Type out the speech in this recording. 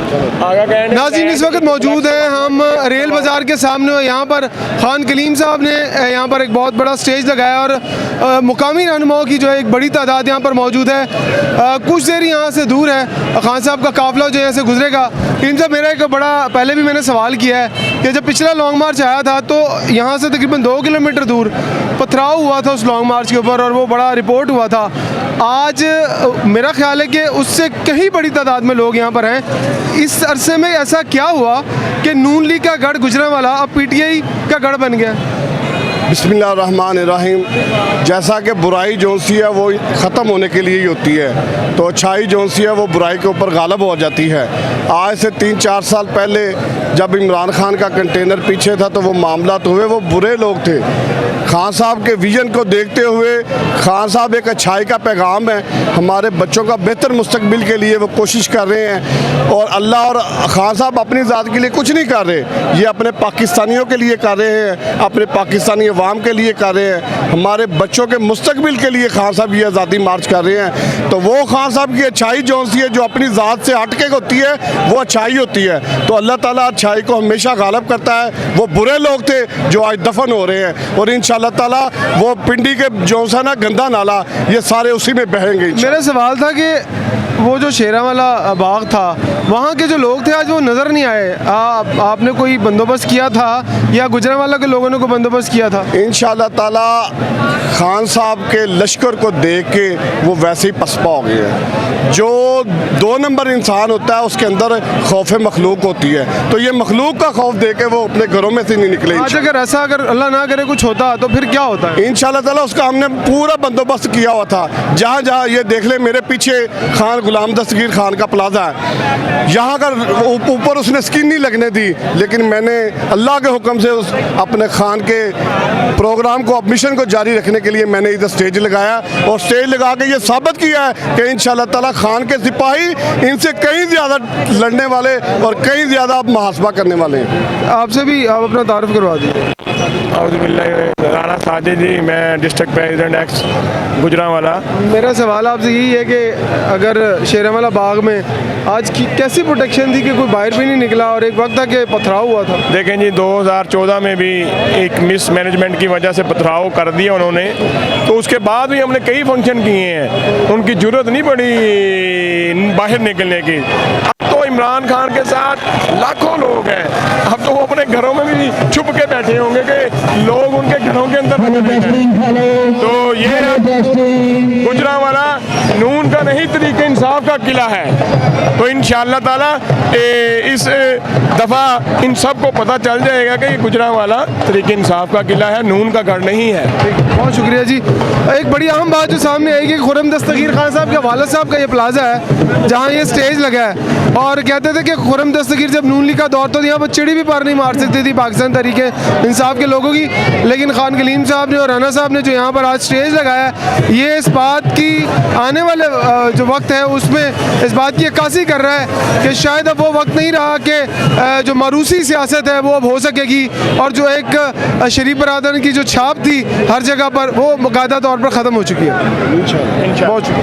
नाज़रीन इस वक्त मौजूद हैं हम रेल बाज़ार के सामने। यहाँ पर खान कलीम साहब ने यहाँ पर एक बहुत बड़ा स्टेज लगाया और मुकामी रहनुमाओं की जो है एक बड़ी तादाद यहाँ पर मौजूद है। कुछ देर यहाँ से दूर है खान साहब का काफ़िला जो यहाँ से गुजरेगा। कलीम साहब, मेरा एक बड़ा पहले भी मैंने सवाल किया है कि जब पिछला लॉन्ग मार्च आया था तो यहाँ से तकरीबन 2 किलोमीटर दूर पथराव हुआ था उस लॉन्ग मार्च के ऊपर और वो बड़ा रिपोर्ट हुआ था। आज मेरा ख्याल है कि उससे कहीं बड़ी तादाद में लोग यहाँ पर हैं। इस अरसे में ऐसा क्या हुआ कि नून लीग का गढ़ गुजरांवाला अब पीटीआई का गढ़ बन गया? बिस्मिल्लाहिर्रहमानिर्रहीम। जैसा कि बुराई जो सी है वो ख़त्म होने के लिए ही होती है, तो अच्छाई जो सी है वो बुराई के ऊपर गालब हो जाती है। आज से 3-4 साल पहले जब इमरान खान का कंटेनर पीछे था तो वो मामला तो हुए, वो बुरे लोग थे। खान साहब के विजन को देखते हुए खान साहब एक अच्छाई का पैगाम है, हमारे बच्चों का बेहतर मुस्तकबिल के लिए वो कोशिश कर रहे हैं। और अल्लाह और खान साहब अपनी ज़ात के लिए कुछ नहीं कर रहे, ये अपने पाकिस्तानियों के लिए कर रहे हैं, अपने पाकिस्तानी अवाम के लिए कर रहे हैं, हमारे बच्चों के मुस्तकबिल के लिए खान साहब ये आज़ादी मार्च कर रहे हैं। तो वो खान साहब की अच्छाई जो सी है, जो अपनी ज़ात से हट के होती है, वो अच्छाई होती है। तो अल्लाह ताला अच्छाई को हमेशा गालब करता है। वो बुरे लोग थे जो आज दफन हो रहे हैं और इंशाअल्लाह ताला वो पिंडी के जो सा ना गंदा नाला, ये सारे उसी में बहेंगे। मेरा सवाल था कि वो जो शेरांवाला बाग था वहाँ के जो लोग थे आज वो नज़र नहीं आए। आपने कोई बंदोबस्त किया था या गुजरांवाला के लोगों ने कोई बंदोबस्त किया था? इंशाअल्लाह ताला खान साहब के लश्कर को देख के वो वैसे ही पसपा हो गया है। जो 2 नंबर इंसान होता है उसके अंदर खौफ मखलूक होती है, तो ये मखलूक का खौफ देख के वो अपने घरों में से नहीं निकले। आज अगर ऐसा अगर अल्लाह ना करे कुछ होता तो फिर क्या होता है? इंशाअल्लाह ताला उसका हमने पूरा बंदोबस्त किया हुआ था। जहाँ जहाँ ये देख ले, मेरे पीछे खान गुलाम दस्तगीर खान का प्लाजा है, यहाँ का ऊपर उसने स्किन नहीं लगने दी, लेकिन मैंने अल्लाह के हुक्म से उस अपने खान के प्रोग्राम को, मिशन को जारी रखने के लिए मैंने इधर स्टेज लगाया और स्टेज लगा के ये साबित किया है कि इंशाअल्लाह ताला खान के सिपाही इनसे कहीं ज़्यादा लड़ने वाले और कहीं ज़्यादा मुहासबा करने वाले हैं। आपसे भी आप अपना तारुफ करवा दीजिए। राना साजिद जी, मैं डिस्ट्रिक्ट प्रेसिडेंट एक्स गुजरांवाला। मेरा सवाल आपसे यही है कि अगर शेरांवाला बाग में आज की कैसी प्रोटेक्शन थी कि कोई बाहर भी नहीं निकला और एक वक्त था कि पथराव हुआ था? देखें जी, 2014 में भी एक मिस मैनेजमेंट की वजह से पथराव कर दिया उन्होंने, तो उसके बाद भी हमने कई फंक्शन किए हैं, उनकी ज़रूरत नहीं पड़ी बाहर निकलने की। अब तो इमरान खान के साथ लाखों लोग हैं, अब तो वो अपने घरों में भी छुप के बैठे होंगे कि लोग उनके घरों के अंदर तो ये गुजरांवाला नून का नहीं तरीके इंसाफ का किला है। तो इंशाअल्लाह ताला इस दफ़ा इन सब को पता चल जाएगा कि गुजरांवाला तरीके इंसाफ का किला है, नून का गढ़ नहीं है। बहुत शुक्रिया जी। एक बड़ी अहम बात जो सामने आएगी, खुर्रम दस्तगीर खान साहब के वालिद साहब का ये प्लाजा है जहाँ ये स्टेज लगा है और कहते थे कि खुर्रम दस्तगीर जब नून लीग का दौर तो यहाँ पर चिड़ी भी पार नहीं मार सकती थी पाकिस्तान तरीके इंसाफ के लोगों की, लेकिन खान कलीम साहब ने और राना साहब ने जो यहाँ पर आज स्टेज लगाया, ये इस बात की आने वाले जो वक्त है उसमें इस बात की अक्कासी कर रहा है कि शायद अब वो वक्त नहीं रहा कि जो मारूसी सियासत है वो अब हो सकेगी और जो एक शरीफ बरादर की जो छाप थी हर जगह पर वो बाकायदा तौर पर ख़त्म हो चुकी है। इंशाअल्लाह। बहुत शुक्रिया।